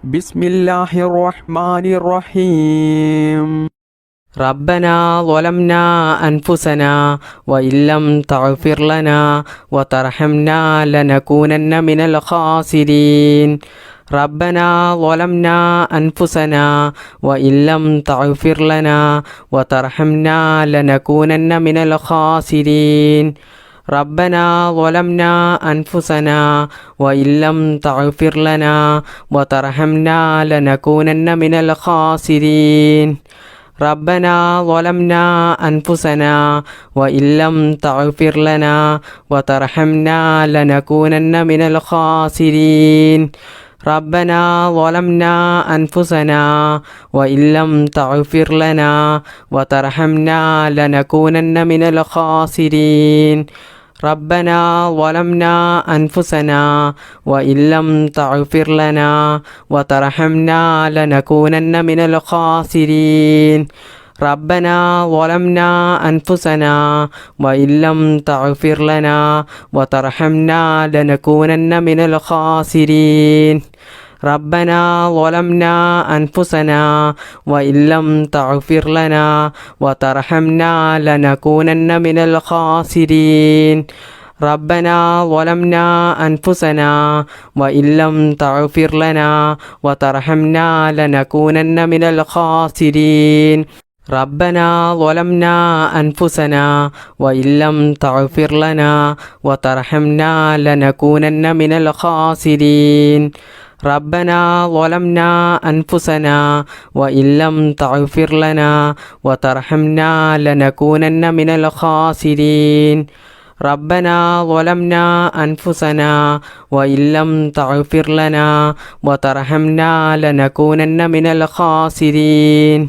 بسم الله الرحمن الرحيم. ربنا ظلمنا أنفسنا وإن لم تغفر لنا وترحمنا لنكونن من الخاسرين. ربنا ظلمنا أنفسنا وإن لم تغفر لنا وترحمنا لنكونن من الخاسرين. ربنا ظلمنا أنفسنا وإن لم تغفر لنا وترحمنا لنكونن من الخاسرين. ربنا ظلمنا أنفسنا وإن لم تغفر لنا وترحمنا لنكونن من الخاسرين. ربنا ظلمنا أنفسنا وإن لم تغفر لنا وترحمنا لنكونن من الخاسرين. ربنا ظلمنا أنفسنا وإن لم تغفر لنا وترحمنا لنكونن من الخاسرين. ربنا ظلمنا أنفسنا وإن لم تغفر لنا وترحمنا لنكونن من الخاسرين. ربنا ظلمنا أنفسنا وإن لم تغفر لنا وترحمنا لنكونن من الخاسرين. ربنا ظلمنا أنفسنا وإن لم تغفر لنا وترحمنا لنكونن من الخاسرين. ربنا ظلمنا أنفسنا وإن لم تغفر لنا وترحمنا لنكونن من الخاسرين. ربنا ظلمنا أنفسنا وإن لم تغفر لنا وترحمنا لنكونن من الخاسرين. ربنا ظلمنا أنفسنا وإن لم تغفر لنا وترحمنا لنكونن من الخاسرين.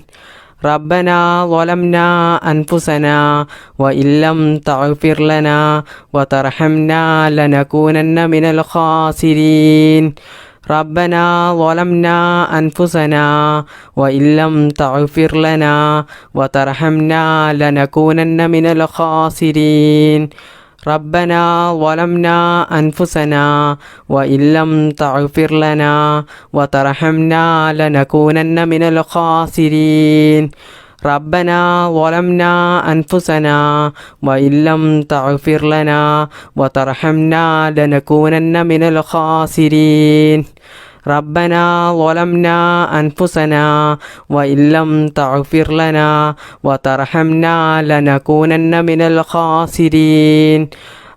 ربنا ظلمنا أنفسنا وإن لم تغفر لنا وترحمنا لنكونن من الخاسرين. ربنا ظلمنا أنفسنا وإن لم تغفر لنا وترحمنا لنكونن من الخاسرين. ربنا ظلمنا أنفسنا وإن لم تغفر لنا وترحمنا لنكونن من الخاسرين. ربنا ظلمنا أنفسنا وإن لم تغفر لنا وترحمنا لنكونن من الخاسرين. ربنا ظلمنا أنفسنا وإن لم تغفر لنا وترحمنا لنكونن من الخاسرين.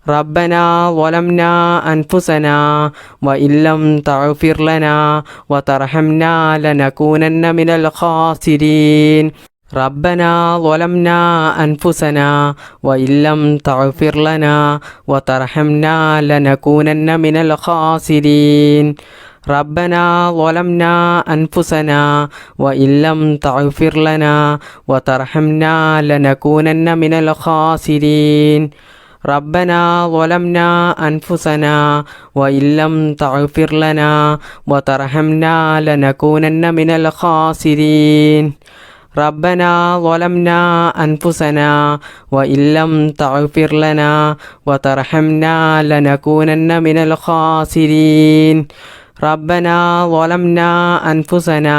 ربنا ظلمنا أنفسنا وإن لم تغفر لنا وترحمنا لنكونن من الخاسرين. ربنا ظلمنا أنفسنا وإن لم تغفر لنا وترحمنا لنكونن من الخاسرين. ربنا ظلمنا أنفسنا وإن لم تغفر لنا وترحمنا لنكونن من الخاسرين. ربنا ظلمنا أنفسنا وإن لم تغفر لنا وترحمنا لنكونن من الخاسرين. ربنا ظلمنا أنفسنا وإن لم تغفر لنا وترحمنا لنكونن من الخاسرين. ربنا ظلمنا أنفسنا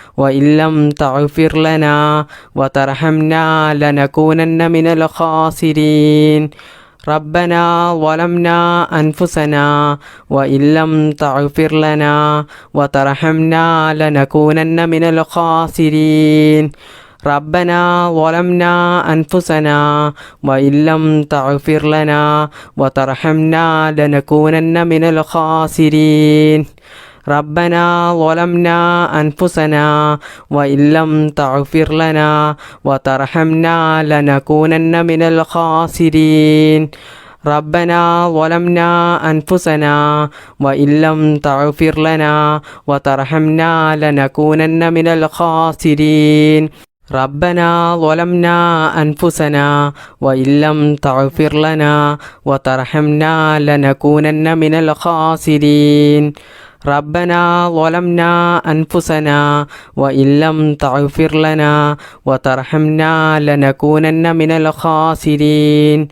وإن لم تغفر لنا وترحمنا لنكونن من الخاسرين. ربنا ظلمنا أنفسنا وإن لم تغفر لنا وترحمنا لنكونن من الخاسرين. ربنا ظلمنا أنفسنا وإن لم تغفر لنا وترحمنا لنكونن من الخاسرين. ربنا ظلمنا أنفسنا وإن لم تغفر لنا وترحمنا لنكونن من الخاسرين. ربنا ظلمنا أنفسنا وإن لم تغفر لنا وترحمنا لنكونن من الخاسرين. ربنا ظلمنا أنفسنا وإن لم تغفر لنا وترحمنا لنكونن من الخاسرين. ربنا ظلمنا أنفسنا وإن لم تغفر لنا وترحمنا لنكونن من الخاسرين.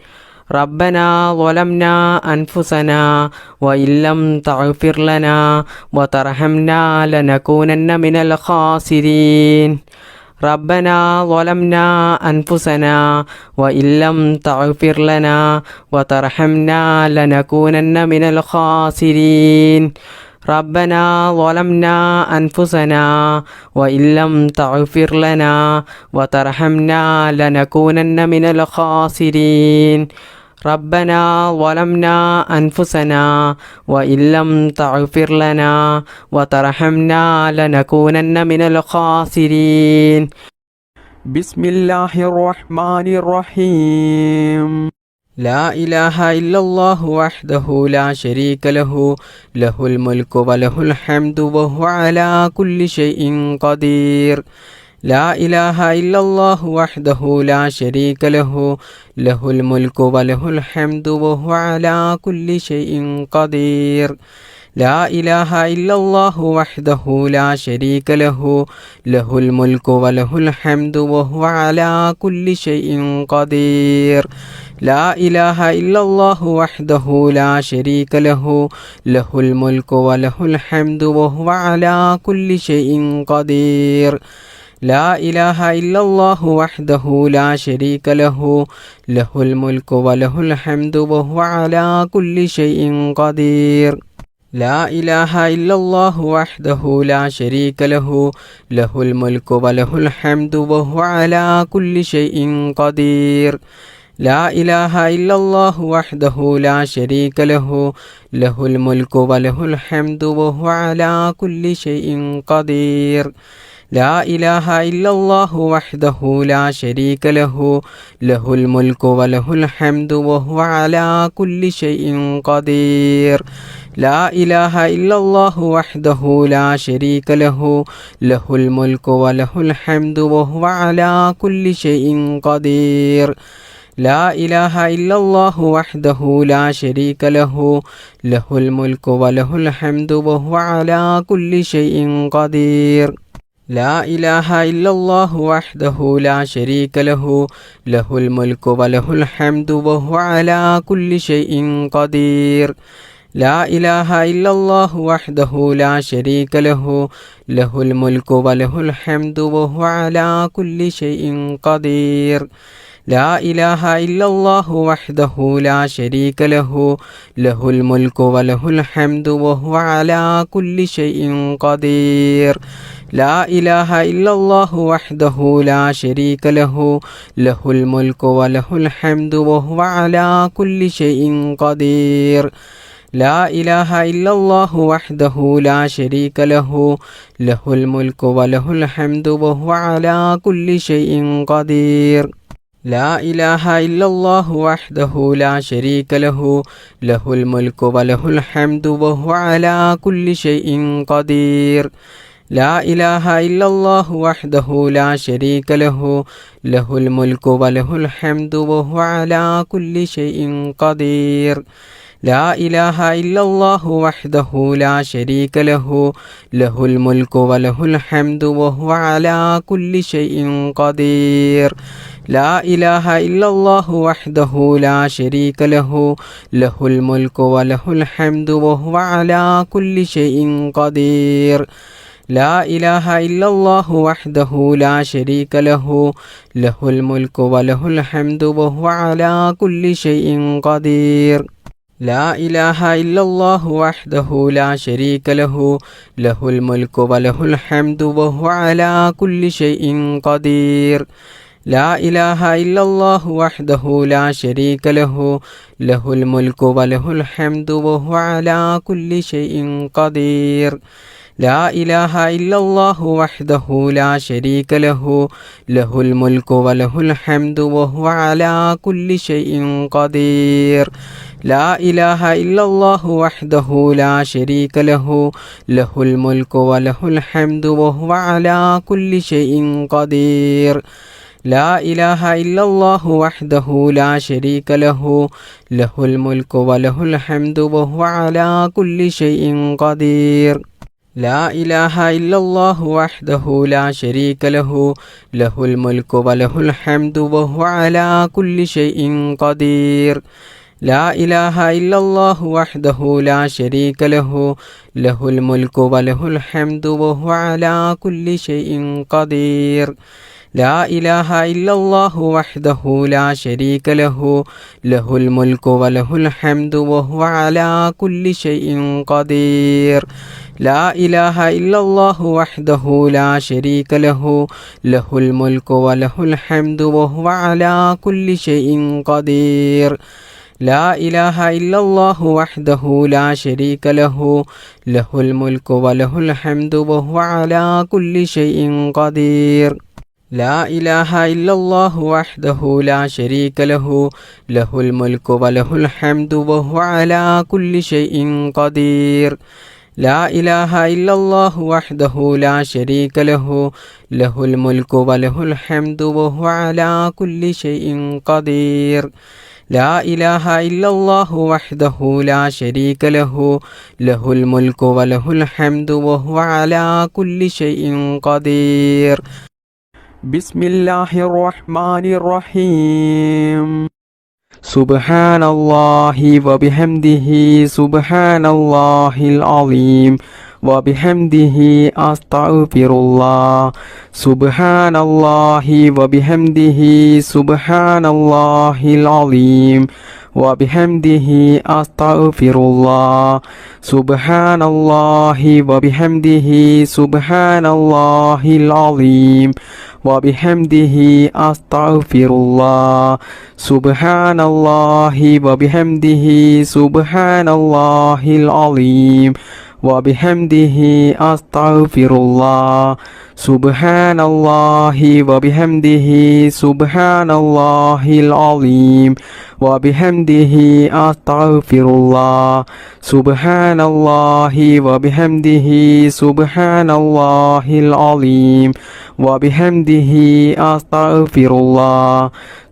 ربنا ظلمنا أنفسنا وإن لم تغفر لنا وترحمنا لنكونن من الخاسرين ربنا ظلمنا أنفسنا وإن لم تغفر لنا وترحمنا لنكونن من الخاسرين ربنا ظلمنا أنفسنا وإن لم تغفر لنا وترحمنا لنكونن من الخاسرين ربنا ظلمنا أنفسنا وإن لم تغفر لنا وترحمنا لنكونن من الخاسرين بسم الله الرحمن الرحيم لا إله إلا الله وحده لا شريك له له الملك وله الحمد وهو على كل شيء قدير لا إله إلا الله وحده لا شريك له له الملك وله الحمد وهو على كل شيء قدير لا إله إلا الله وحده لا شريك له له الملك وله الحمد وهو على كل شيء قدير لا إله إلا الله وحده لا شريك له له الملك وله الحمد وهو على كل شيء قدير لا إله إلا الله وحده لا شريك له له الملك وله الحمد وهو على كل شيء قدير لا إله إلا الله وحده لا شريك له له الملك وله الحمد وهو على كل شيء قدير لا إله إلا الله وحده لا شريك له له الملك وله الحمد وهو على كل شيء قدير لا إله إلا الله وحده لا شريك له له الملك وله الحمد وهو على كل شيء قدير لا إله إلا الله وحده لا شريك له له الملك وله الحمد وهو على كل شيء قدير لا إله إلا الله وحده لا شريك له له الملك وله الحمد وهو على كل شيء قدير لا إله إلا الله وحده لا شريك له له الملك وله الحمد وهو على كل شيء قدير لا إله إلا الله وحده لا شريك له له الملك وله الحمد وهو على كل شيء قدير لا إله إلا الله وحده لا شريك له له الملك وله الحمد وهو على كل شيء قدير لا إله إلا الله وحده لا شريك له له الملك وله الحمد وهو على كل شيء قدير لا إله إلا الله وحده لا شريك له له الملك وله الحمد وهو على كل شيء قدير لا إله إلا الله وحده لا شريك له له الملك وله الحمد وهو على كل شيء قدير لا إله إلا الله وحده لا شريك له له الملك وله الحمد وهو على كل شيء قدير لا إله إلا الله وحده لا شريك له له الملك وله الحمد وهو على كل شيء قدير لا إله إلا الله وحده لا شريك له له الملك وله الحمد وهو على كل شيء قدير لا إله إلا الله وحده لا شريك له له الملك وله الحمد وهو على كل شيء قدير لا إله إلا الله وحده لا شريك له له الملك وله الحمد وهو على كل شيء قدير لا إله إلا الله وحده لا شريك له له الملك وله الحمد وهو على كل شيء قدير لا إله إلا الله وحده لا شريك له له الملك وله الحمد وهو على كل شيء قدير لا إله إلا الله وحده لا شريك له له الملك وله الحمد وهو على كل شيء قدير لا إله إلا الله وحده لا شريك له له الملك وله الحمد وهو على كل شيء قدير لا إله إلا الله وحده لا شريك له له الملك وله الحمد وهو على كل شيء قدير لا إله إلا الله وحده لا شريك له له الملك وله الحمد وهو على كل شيء قدير لا إله إلا الله وحده لا شريك له له الملك وله الحمد وهو على كل شيء قدير لا إله إلا الله وحده لا شريك له له الملك وله الحمد وهو على كل شيء قدير لا إله إلا الله وحده لا شريك له له الملك وله الحمد وهو على كل شيء قدير لا إله إلا الله وحده لا شريك له له الملك وله الحمد وهو على كل شيء قدير لا إله إلا الله وحده لا شريك له له الملك وله الحمد وهو على كل شيء قدير لا إله إلا الله وحده لا شريك له له الملك وله الحمد وهو على كل شيء قدير بسم الله الرحمن الرحيم سبحان الله وبحمده سبحان الله العظيم وبحمده أستغفر الله سبحان الله وبحمده سبحان الله العظيم وبحمده أستغفر الله سبحان الله وبحمده سبحان الله العظيم وبحمده أستغفر الله سبحان الله وبحمده سبحان الله العظيم وبحمده أستغفر الله سبحان الله وبحمده سبحان الله العظيم وبحمده أستغفر الله سبحان الله وبحمده سبحان الله العظيم وبحمده أستغفر الله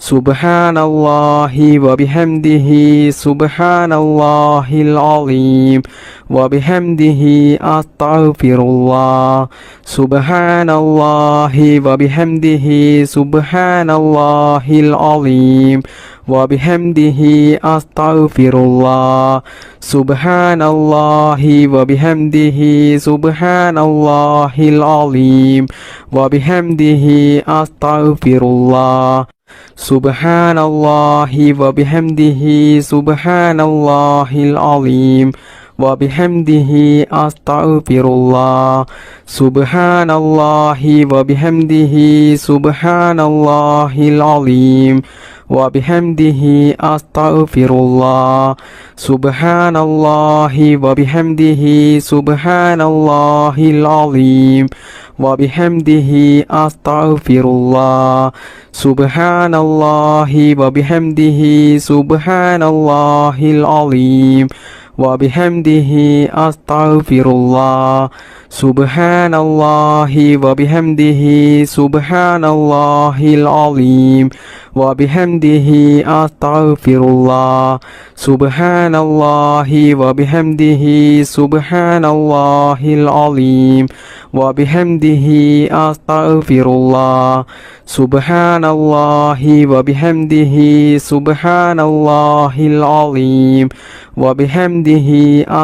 سبحان الله وبحمده سبحان الله العظيم وبحمده أستغفر الله سبحان الله وبحمده سبحان الله العظيم وبحمده أستغفر الله سبحان الله وبحمده سبحان الله العظيم وبحمده أستغفر الله سبحان الله وبحمده سبحان الله العظيم وبحمده أستغفر الله سبحان الله وبحمده سبحان الله العظيم وبحمده أستغفر الله سبحان الله وبحمده سبحان الله العظيم وبحمده أستغفر الله سبحان الله وبحمده سبحان الله العظيم وبحمده أستغفر الله سبحان الله وبحمده سبحان الله العظيم وبحمده أستغفر الله سبحان الله وبحمده سبحان الله العظيم وبحمده أستغفر الله سبحان الله وبحمده سبحان الله العظيم وبحمده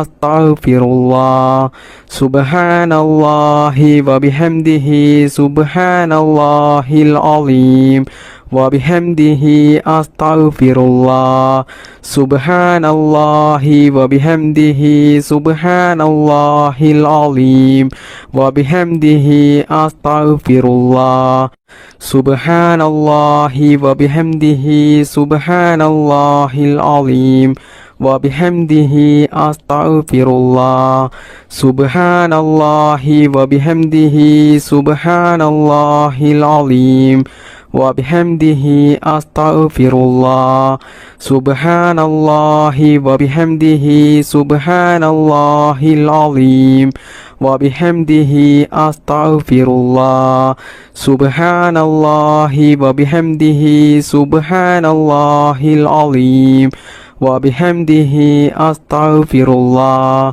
أستغفر الله سبحان الله وبحمده سبحان الله العظيم وبحمده أستغفر الله سبحان الله وبحمده سبحان الله العظيم وبحمده أستغفر الله سبحان الله وبحمده سبحان الله العظيم وبحمده أستغفر الله سبحان الله وبحمده سبحان الله العظيم وبحمده أستغفر الله سبحان الله وبحمده سبحان الله العظيم وبحمده أستغفر الله سبحان الله وبحمده سبحان الله العظيم وبحمده أستغفر الله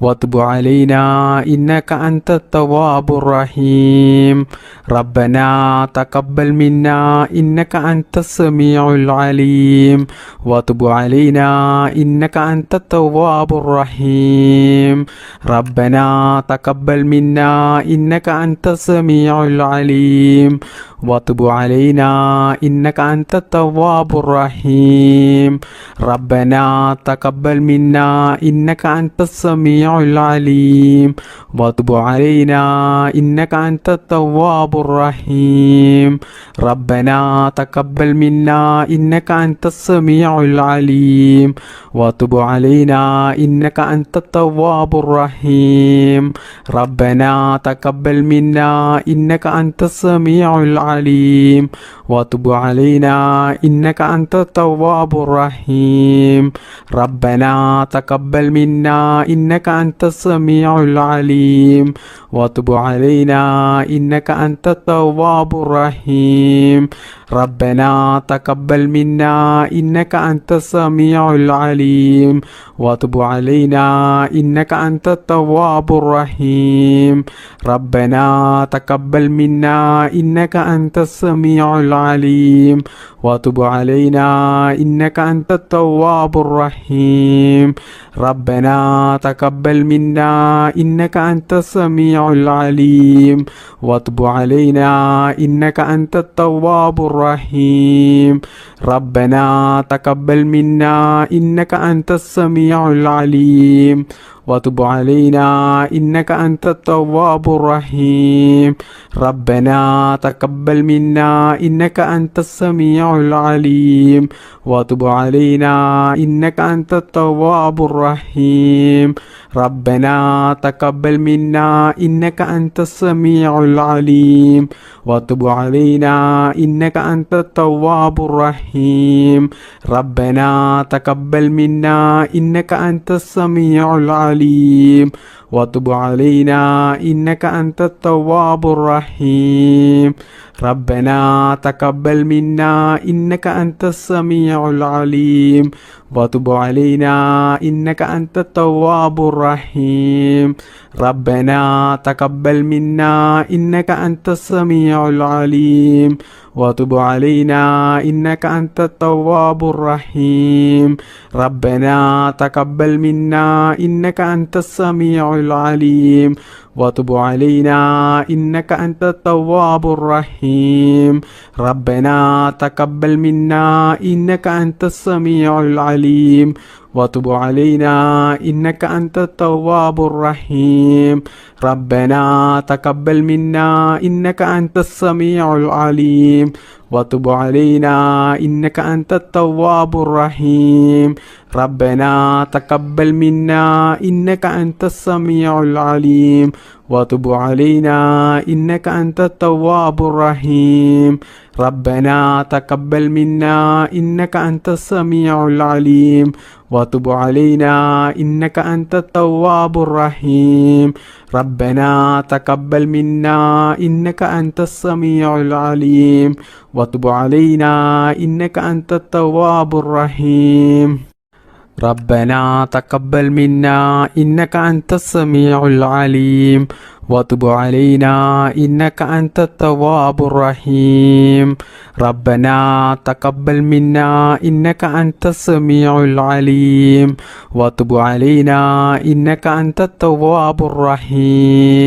وتب علينا إنك أنت التواب الرحيم ربنا تقبل منا إنك أنت السميع العليم وتب علينا إنك أنت التواب الرحيم ربنا تقبل منا إنك أنت السميع العليم وتب علينا إنك أنت التواب الرحيم ربنا تقبل منا إنك أنت السميع العليم وتب علينا إنك أنت التواب الرحيم ربنا تقبل منا إنك أنت السميع العليم وتب علينا إنك أنت التواب الرحيم ربنا تقبل منا إنك أنت السميع العليم وتب علينا إنك أنت التواب الرحيم ربنا تقبل منا إنك أنت السميع العليم وتب علينا إنك أنت التواب الرحيم ربنا تقبل منا إنك أنت السميع العليم وتب علينا إنك أنت التواب الرحيم ربنا تقبل منا إنك أنت السميع العليم وتب علينا إنك أنت التواب الرحيم ربنا تقبل منا إنك أنت السميع العليم وتب علينا إنك أنت التواب الرحيم ربنا تقبل منا إنك أنت السميع العليم وتب علينا إنك أنت التواب الرحيم ربنا تقبل منا إنك أنت السميع العليم وتب علينا إنك أنت التواب الرحيم ربنا تقبل منا إنك أنت السميع العليم وتب علينا إنك أنت التواب الرحيم ربنا تقبل منا إنك أنت السميع العليم وتب علينا إنك أنت التواب الرحيم ربنا تقبل منا إنك أنت السميع العليم وتب علينا إنك أنت التواب الرحيم ربنا تقبل منا إنك أنت السميع العليم وتب علينا إنك أنت التواب الرحيم ربنا تقبل منا إنك أنت السميع العليم وتب علينا إنك أنت التواب الرحيم ربنا تقبل منا إنك أنت السميع العليم وتب علينا إنك أنت التواب الرحيم ربنا تقبل منا إنك أنت السميع العليم وتب علينا إنك أنت التواب الرحيم ربنا تقبل منا إنك أنت السميع العليم وتب علينا إنك أنت التواب الرحيم ربنا تقبل منا إنك أنت السميع العليم وتب علينا إنك أنت التواب الرحيم ربنا تقبل منا إنك أنت السميع العليم وتب علينا إنك أنت التواب الرحيم ربنا تقبل منا إنك أنت السميع العليم وتب علينا إنك أنت التواب الرحيم ربنا تقبل منا إنك أنت السميع العليم وتب علينا إنك أنت التواب الرحيم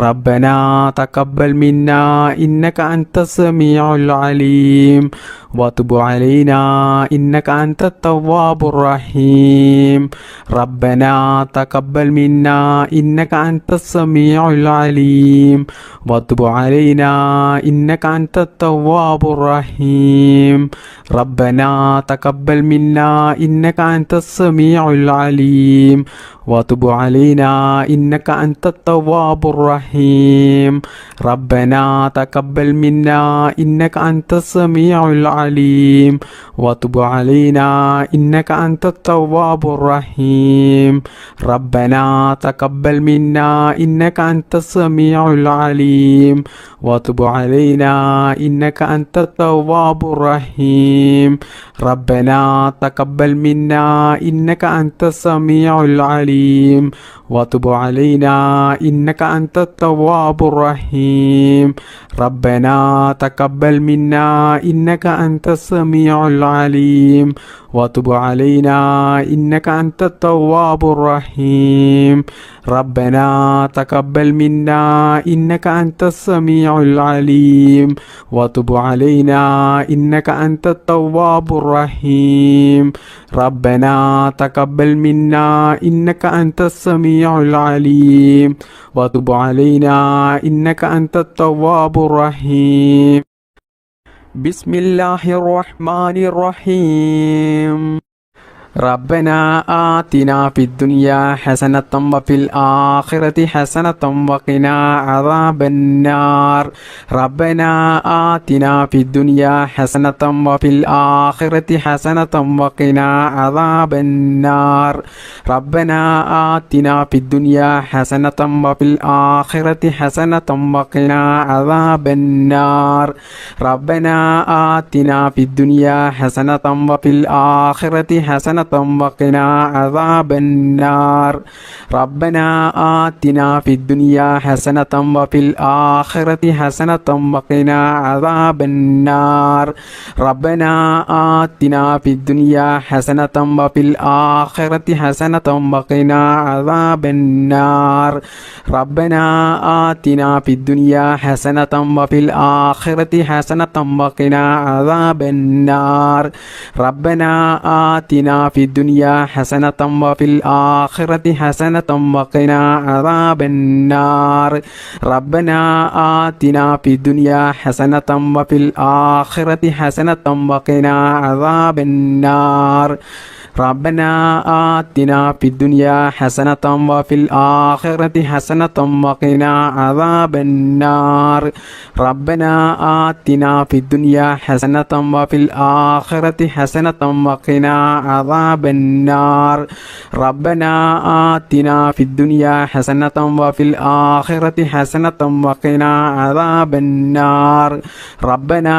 ربنا تقبل منا إنك أنت السميع العليم وتب علينا إنك أنت التواب الرحيم ربنا تقبل منا إنك أنت السميع العليم وتب علينا إنك أنت التواب الرحيم ربنا تقبل منا إنك أنت السميع العليم وتب علينا إنك أنت التواب الرحيم ربنا تقبل منا إنك أنت السميع العليم وتب علينا إنك أنت التواب الرحيم ربنا تقبل منا إنك أنت السميع العليم وتب علينا إنك أنت التواب الرحيم ربنا تقبل منا إنك أنت السميع العليم وتب علينا إنك أنت التواب الرحيم ربنا تقبل منا إنك أنت السميع العليم وتب علينا إنك أنت التواب الرحيم ربنا تقبل منا إنك أنت السميع العليم وتب علينا إنك أنت التواب الرحيم ربنا تقبل منا إنك أنت السميع العليم وتب علينا إنك أنت التواب الرحيم بسم الله الرحمن الرحيم ربنا آتنا في الدنيا حسنة وفي الآخرة حسنة وقنا عذاب النار ربنا آتنا في الدنيا حسنة وفي الآخرة حسنة وقنا عذاب النار ربنا آتنا في الدنيا حسنة وفي الآخرة حسنة وقنا عذاب النار ربنا آتنا في الدنيا حسنة وفي الآخرة حسنة وقنا عذاب النار ربنا آتنا في الدنيا حسنة وفي الآخرة حسنة وقنا عذاب النار ربنا آتنا في الدنيا حسنة وفي الآخرة حسنة وقنا عذاب النار ربنا آتنا في الدنيا حسنة وفي الآخرة حسنة وقنا عذاب النار ربنا آتنا في الدنيا حسنة وفي الآخرة حسنة وقنا عذاب النار ربنا آتنا في الدنيا حسنة وفي الآخرة حسنة وقنا عذاب النار ربنا آتنا في الدنيا حسنة وفي الآخرة حسنة وقنا عذاب النار ربنا آتنا في الدنيا حسنة وفي الآخرة حسنة وقنا عذاب النار ربنا آتنا في الدنيا حسنة وفي الآخرة حسنة وقنا عذاب النار ربنا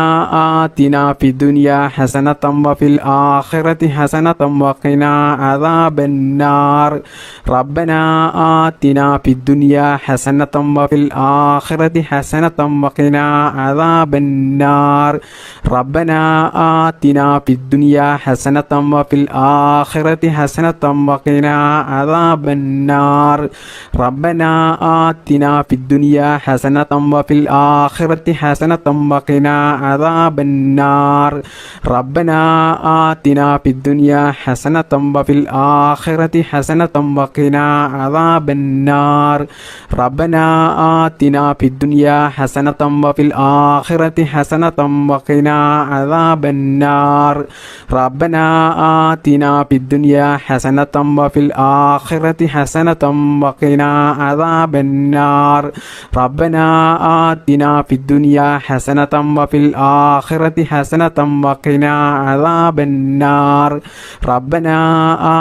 آتنا في الدنيا حسنة وفي الآخرة حسنة وقنا عذاب النار ربنا آتنا في الدنيا حسنة وفي الآخرة حسنة وقنا عذاب النار ربنا آتنا في الدنيا حسنة وفي الآخرة حسنة وقنا عذاب النار ربنا آتنا في الدنيا حسنة وفي الآخرة حسنة وقنا عذاب النار ربنا آتنا في الدنيا حسنة وفي الآخرة حسنة وقنا عذاب النار ربنا آتنا في الدنيا حسنة وفي الآخرة حسنة وقنا عذاب النار ربنا آتنا في الدنيا حسنة وفي الآخرة حسنة وقنا عذاب النار ربنا آتنا في الدنيا حسنة وفي الآخرة حسنة وقنا عذاب النار ربنا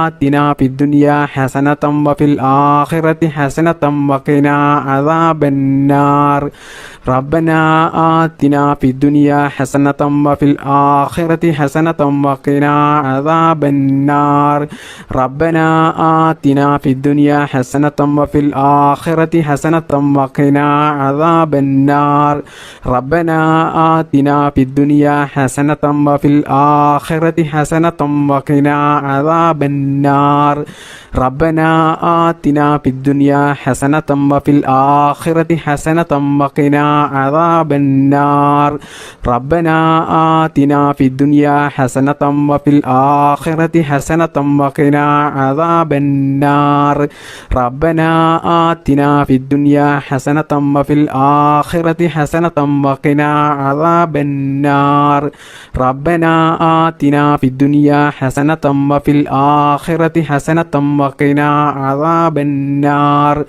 آتنا في الدنيا حسنة وفي الآخرة حسنة وقنا عذاب النار ربنا آتنا في الدنيا حسنة وفي الآخرة حسنة وقنا عذاب النار ربنا آتنا في الدنيا حسنة وفي الآخرة حسنة وقنا عذاب النار ربنا آتنا في الدنيا حسنة وفي الآخرة حسنة وقنا عذاب النار ربنا آتنا في الدنيا حسنة وفي الآخرة حسنة وقنا عذاب النار ربنا آتنا في الدنيا حسنة وفي الآخرة حسنة وقنا عذاب النار ربنا آتنا في الدنيا حسنة وفي الآخرة حسنة وقنا عذاب النار ربنا آتنا في الدنيا حسنة وفي الآخرة حسنة وقنا عذاب النار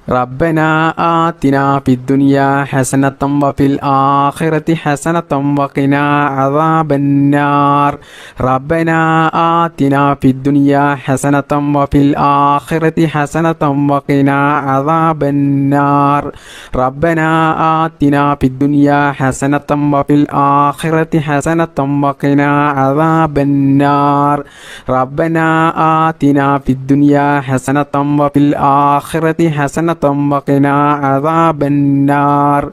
ربنا آتنا في الدنيا حسنة وفي الآخرة حسنة وقنا عذاب النار ربنا آتنا في الدنيا حسنة وفي الآخرة حسنة وقنا عذاب النار ربنا آتنا في الدنيا حسنة وفي الآخرة حسنة وقنا عذاب النار ربنا آتنا في الدنيا حسنة وفي الآخرة حسنة وقنا عذاب النار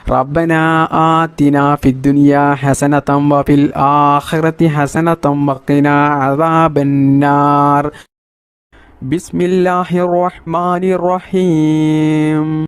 ربنا آتنا في الدنيا حسنة وفي الآخرة حسنة وقنا عذاب النار بسم الله الرحمن الرحيم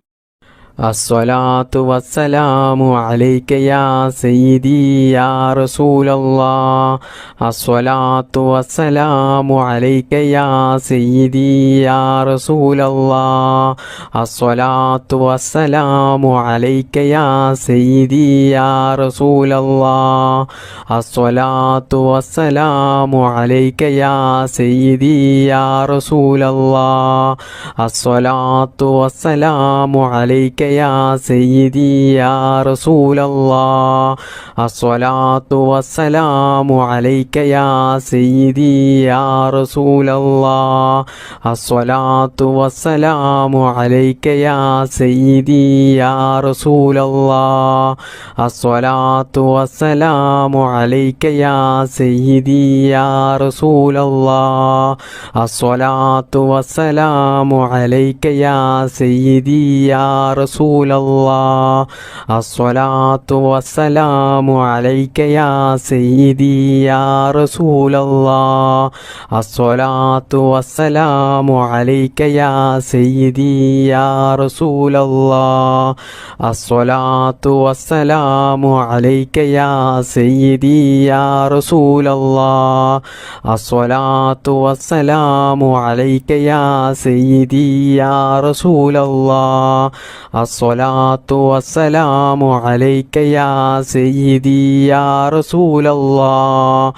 الصلاة والسلام عليك يا سيدي يا رسول الله الصلاة والسلام عليك يا سيدي يا رسول الله الصلاة والسلام عليك يا سيدي يا رسول الله الصلاة والسلام عليك يا سيدي يا رسول الله الصلاة والسلام عليك يا سيدي يا رسول الله الصلاة والسلام عليك يا سيدي يا رسول الله الصلاة والسلام عليك يا سيدي يا رسول الله الصلاة والسلام عليك يا سيدي يا رسول الله الصلاة والسلام عليك يا سيدي يا رسول الله الصلاة والسلام عليك يا سيدي يا رسول الله الصلاة والسلام عليك يا سيدي يا رسول الله الصلاة والسلام عليك يا سيدي يا رسول الله الصلاة والسلام عليك يا سيدي يا رسول الله الصلاة والسلام عليك يا سيدي يا رسول الله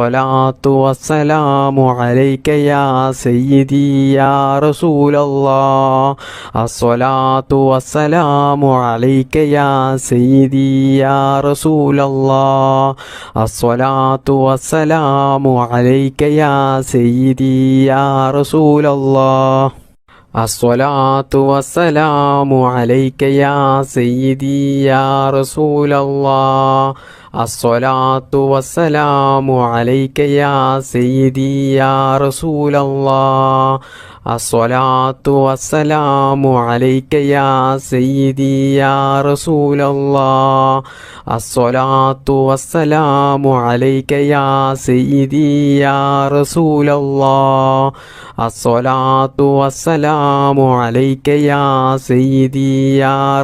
الصلاة والسلام عليك يا سيدي يا رسول الله الصلاة والسلام عليك يا سيدي يا رسول الله الصلاة والسلام عليك يا سيدي يا رسول الله الصلاة والسلام عليك يا سيدي يا رسول الله الصلاة والسلام عليك يا سيدي يا رسول الله الصلاة والسلام عليك يا سيدي يا رسول الله الصلاة والسلام عليك يا سيدي يا رسول الله الصلاة والسلام عليك يا سيدي يا رسول الله الصلاة والسلام عليك يا سيدي يا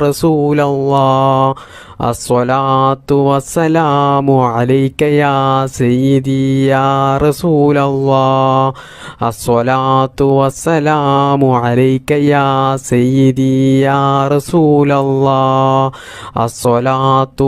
رسول الله الصلاة والسلام عليك يا سيدي يا رسول الله الصلاة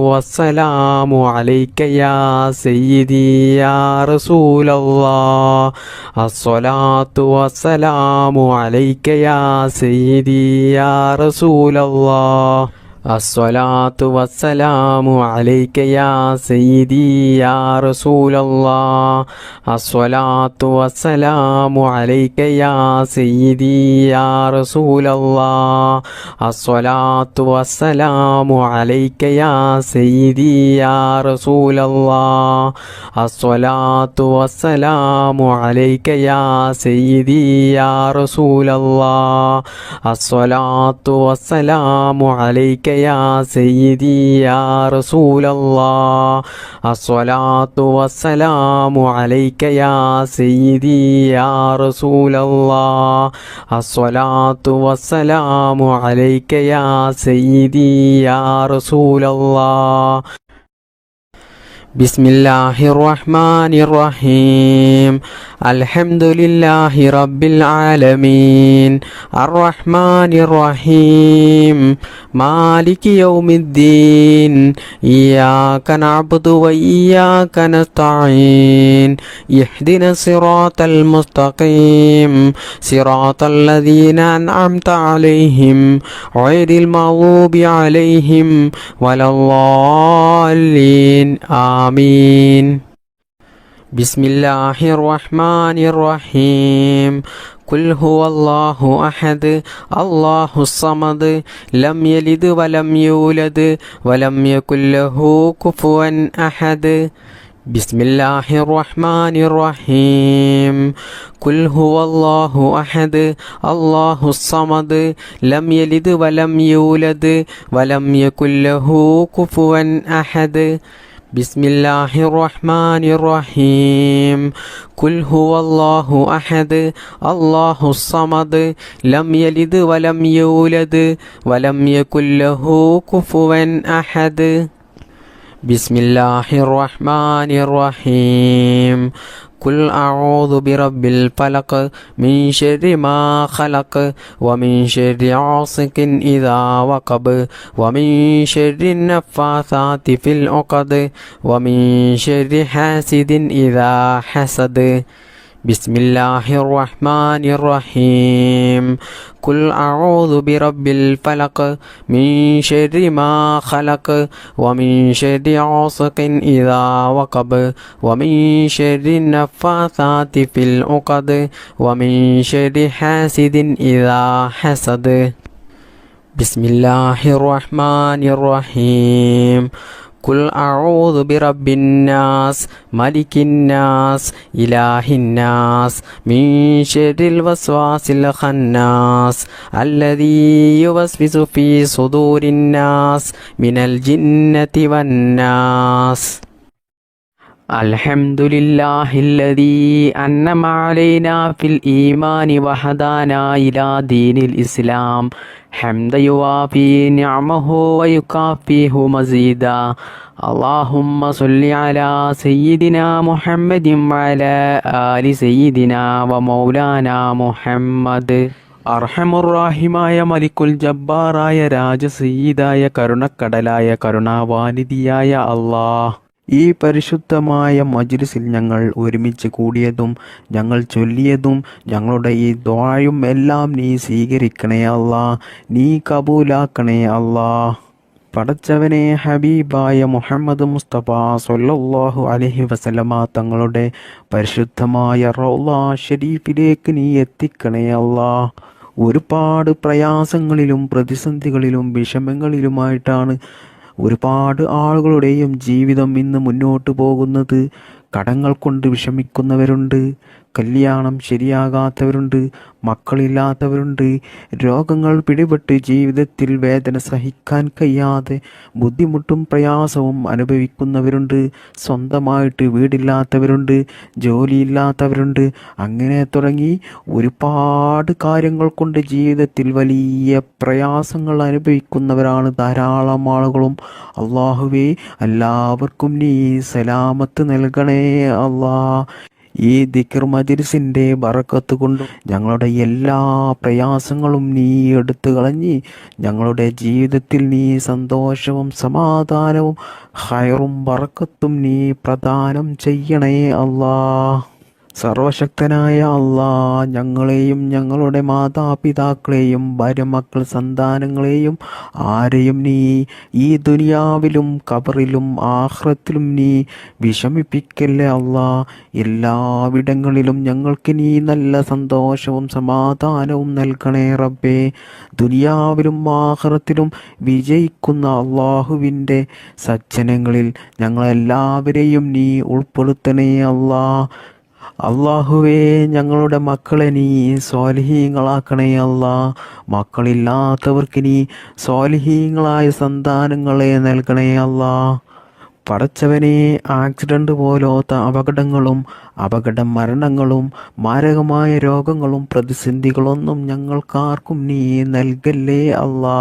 والسلام عليك يا سيدي يا رسول الله الصلاة والسلام عليك يا سيدي يا رسول الله الصلاة والسلام عليك يا سيدي يا رسول الله الصلاة والسلام عليك يا سيدي يا رسول الله الصلاة والسلام عليك يا سيدي يا رسول الله الصلاة والسلام عليك يا سيدي يا رسول الله الصلاة والسلام عليك يا سيدي يا رسول الله الصلاة والسلام عليك يا سيدي يا رسول الله الصلاة والسلام عليك يا سيدي يا رسول الله بسم الله الرحمن الرحيم الحمد لله رب العالمين الرحمن الرحيم مالك يوم الدين إياك نعبد وإياك نستعين اهدنا الصراط المستقيم صراط الذين أنعمت عليهم غير المغضوب عليهم ولا الضالين آمين بسم الله الرحمن الرحيم قل هو الله أحد الله الصمد لم يلد ولم يولد ولم يكن له كفوا أحد بسم الله الرحمن الرحيم قل هو الله أحد الله الصمد لم يلد ولم يولد ولم يكن له كفوا أحد بسم الله الرحمن الرحيم قل هو الله أحد الله الصمد لم يلد ولم يولد ولم يكن له كفوا أحد بسم الله الرحمن الرحيم قل أعوذ برب الفلق من شر ما خلق ومن شر غاسق إذا وقب ومن شر النفاثات في العقد ومن شر حاسد إذا حسد بسم الله الرحمن الرحيم قل أعوذ برب الفلق من شر ما خلق ومن شر غاسق إذا وقب ومن شر النفاثات في العقد ومن شر حاسد إذا حسد بسم الله الرحمن الرحيم قل أعوذ برب الناس ملك الناس إله الناس من شر الوسواس الخناس الذي يوسوس في صدور الناس من الجنة والناس الحمد لله الذي أنعم علينا في الإيمان وهدانا إلى دين الإسلام حمدا يوافي نعمه ويكافيه مزيدا اللهم صل على سيدنا محمد وعلى آل سيدنا ومولانا محمد അർഹമുറാഹിമായ മലിക്കുൽ ജബ്ബാറായ രാജസയ്യിദായ കരുണക്കടലായ കരുണാവാനിധിയായ അല്ലാഹ്, ഈ പരിശുദ്ധമായ മജ്ലിസിൽ ഞങ്ങൾ ഒരുമിച്ച് കൂടിയതും ഞങ്ങൾ ചൊല്ലിയതും ഞങ്ങളുടെ ഈ ദുആയും എല്ലാം നീ സ്വീകരിക്കണേ അല്ലാ, നീ കബൂലാക്കണേ അല്ലാ. പടച്ചവനെ, ഹബീബായ മുഹമ്മദ് മുസ്തഫ സ്വല്ലല്ലാഹു അലൈഹി വസല്ലമ തങ്ങളുടെ പരിശുദ്ധമായ റൗള ഷരീഫിലേക്ക് നീ എത്തിക്കണേ അല്ലാ. ഒരുപാട് പ്രയാസങ്ങളിലും പ്രതിസന്ധികളിലും വിഷമങ്ങളിലുമായിട്ടാണ് ഒരുപാട് ആളുകളുടെയും ജീവിതം ഇന്ന് മുന്നോട്ട് പോകുന്നത്. കടങ്ങൾ കൊണ്ട് വിഷമിക്കുന്നവരുണ്ട്, കല്യാണം ശരിയാകാത്തവരുണ്ട്, മക്കളില്ലാത്തവരുണ്ട്, രോഗങ്ങൾ പിടിപെട്ട് ജീവിതത്തിൽ വേദന സഹിക്കാൻ കഴിയാതെ ബുദ്ധിമുട്ടും പ്രയാസവും അനുഭവിക്കുന്നവരുണ്ട്, സ്വന്തമായിട്ട് വീടില്ലാത്തവരുണ്ട്, ജോലിയില്ലാത്തവരുണ്ട്, അങ്ങനെ തുടങ്ങി ഒരുപാട് കാര്യങ്ങൾ കൊണ്ട് ജീവിതത്തിൽ വലിയ പ്രയാസങ്ങൾ അനുഭവിക്കുന്നവരാണ് ധാരാളം ആളുകളും. അള്ളാഹുവേ, എല്ലാവർക്കും നീ സലാമത്ത് നൽകണേ അല്ലാ. ഈ ദിക്ർ മജ്ലിസിൻ്റെ ബറക്കത്ത് കൊണ്ടും ഞങ്ങളുടെ എല്ലാ പ്രയാസങ്ങളും നീ എടുത്തു കളഞ്ഞ് ഞങ്ങളുടെ ജീവിതത്തിൽ നീ സന്തോഷവും സമാധാനവും ഖൈറും ബറക്കത്തും നീ പ്രദാനം ചെയ്യണേ അല്ലാ. സർവശക്തനായ അല്ലാ, ഞങ്ങളെയും ഞങ്ങളുടെ മാതാപിതാക്കളെയും ഭാര്യമക്കൾ സന്താനങ്ങളെയും ആരെയും നീ ഈ ദുനിയാവിലും ഖബറിലും ആഖിറത്തിലും നീ വിഷമിപ്പിക്കല്ലേ അല്ലാ. എല്ലാവിടങ്ങളിലും ഞങ്ങൾക്ക് നീ നല്ല സന്തോഷവും സമാധാനവും നൽകണേ റബ്ബേ. ദുനിയാവിലും ആഖിറത്തിലും വിജയിക്കുന്ന അള്ളാഹുവിൻ്റെ സജ്ജനങ്ങളിൽ ഞങ്ങളെല്ലാവരെയും നീ ഉൾപ്പെടുത്തണേ അല്ലാ. അള്ളാഹുവേ, ഞങ്ങളുടെ മക്കളെ നീ സ്വാലിഹീങ്ങളാക്കണേ അല്ലാ. മക്കളില്ലാത്തവർക്ക് നീ സ്വാലിഹീങ്ങളായ സന്താനങ്ങളെ നൽകണേ അല്ലാ. പടച്ചവനെ, ആക്സിഡന്റ് പോലത്തെ അപകടങ്ങളും അപകട മരണങ്ങളും മാരകമായ രോഗങ്ങളും പ്രതിസന്ധികളൊന്നും ഞങ്ങൾക്കാർക്കും നീ നൽകല്ലേ അല്ലാ.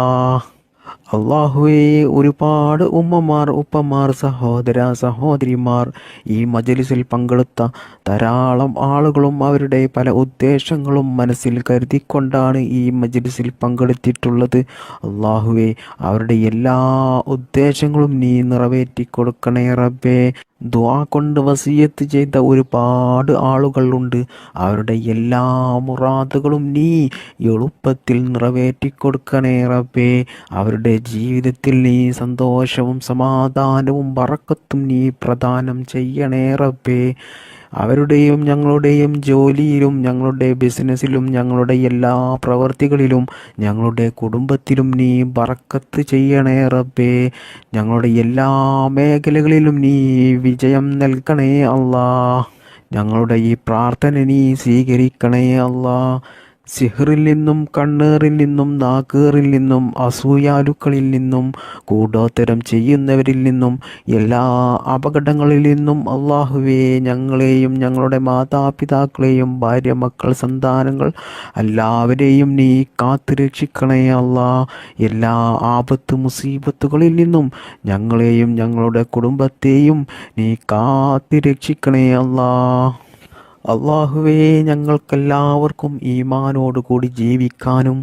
അള്ളാഹുവേ, ഒരുപാട് ഉമ്മമാർ, ഉപ്പമാർ, സഹോദര സഹോദരിമാർ ഈ മജ്‌ലിസിൽ പങ്കെടുത്ത ധാരാളം ആളുകളും അവരുടെ പല ഉദ്ദേശങ്ങളും മനസ്സിൽ കരുതിക്കൊണ്ടാണ് ഈ മജ്‌ലിസിൽ പങ്കെടുത്തിട്ടുള്ളത്. അള്ളാഹുവേ, അവരുടെ എല്ലാ ഉദ്ദേശങ്ങളും നീ നിറവേറ്റി കൊടുക്കണേ റബ്ബേ. ദുആ കൊണ്ട് വസിയത്ത് ചെയ്ത ഒരുപാട് ആളുകളുണ്ട്. അവരുടെ എല്ലാ മുറാദുകളും നീ എളുപ്പത്തിൽ നിറവേറ്റി കൊടുക്കണേ റബ്ബേ. അവരുടെ ജീവിതത്തിൽ നീ സന്തോഷവും സമാധാനവും ബറക്കത്തും നീ പ്രദാനം ചെയ്യണേ റബ്ബേ. അവരുടെയും ഞങ്ങളുടെയും ജോലിയിലും ഞങ്ങളുടെ ബിസിനസ്സിലും ഞങ്ങളുടെ എല്ലാ പ്രവർത്തികളിലും ഞങ്ങളുടെ കുടുംബത്തിലും നീ ബറക്കത്ത് ചെയ്യണേ റബ്ബേ. ഞങ്ങളുടെ എല്ലാ മേഖലകളിലും നീ വിജയം നൽകണേ അല്ലാ. ഞങ്ങളുടെ ഈ പ്രാർത്ഥന നീ സ്വീകരിക്കണേ അല്ലാ. സിഹ്റിൽ നിന്നും, കണ്ണേറിൽ നിന്നും, നാക്കേറിൽ നിന്നും, അസൂയാലുക്കളിൽ നിന്നും, കൂടോത്തരം ചെയ്യുന്നവരിൽ നിന്നും, എല്ലാ അപകടങ്ങളിൽ നിന്നും അള്ളാഹുവേ, ഞങ്ങളെയും ഞങ്ങളുടെ മാതാപിതാക്കളെയും ഭാര്യ, മക്കൾ, സന്താനങ്ങൾ എല്ലാവരെയും നീ കാത്തു രക്ഷിക്കണേ അല്ലാ. എല്ലാ ആപത്ത് മുസീബത്തുകളിൽ നിന്നും ഞങ്ങളെയും ഞങ്ങളുടെ കുടുംബത്തെയും നീ കാത്തു രക്ഷിക്കണേ അല്ലാ. അള്ളാഹുവേ, ഞങ്ങൾക്കെല്ലാവർക്കും ഈമാനോടുകൂടി ജീവിക്കാനും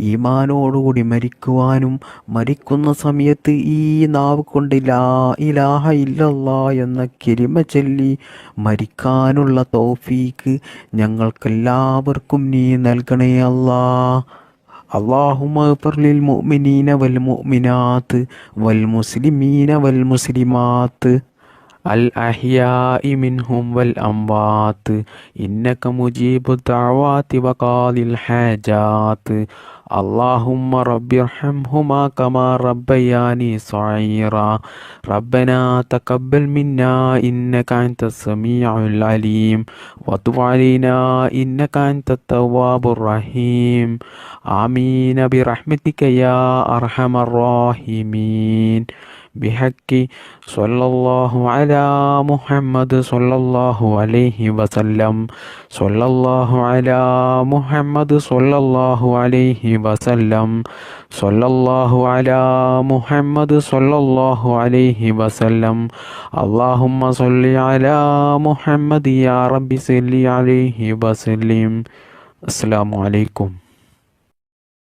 ഈമാനോടുകൂടി മരിക്കുവാനും മരിക്കുന്ന സമയത്ത് ഈ നാവ് കൊണ്ട് ലാ ഇലാഹ ഇല്ലല്ലാ എന്ന കലിമ ചൊല്ലി മരിക്കാനുള്ള തൗഫീക്ക് ഞങ്ങൾക്കെല്ലാവർക്കും നീ നൽകണേ അല്ലാ. അല്ലാഹുമ്മ ഗ്ഫിർ ലിൽ മുഅ്മിനീന വൽ മുഅ്മിനാത്ത് വൽ മുസ്ലിമീന വൽ മുസ്ലിമാത്ത് الأحياء منهم والأموات إنك مجيب الدعوات وقاضي الحاجات اللهم رب ارحمهما كما ربياني صغيرا ربنا تقبل منا إنك أنت السميع العليم وتب علينا إنك أنت التواب الرحيم آمين برحمتك يا أرحم الراحمين بحق صلى الله على محمد صلى الله عليه وسلم صلى الله على محمد صلى الله عليه وسلم صلى الله على محمد صلى الله عليه وسلم اللهم صل على محمد يا رب صل عليه وسلم. السلام عليكم.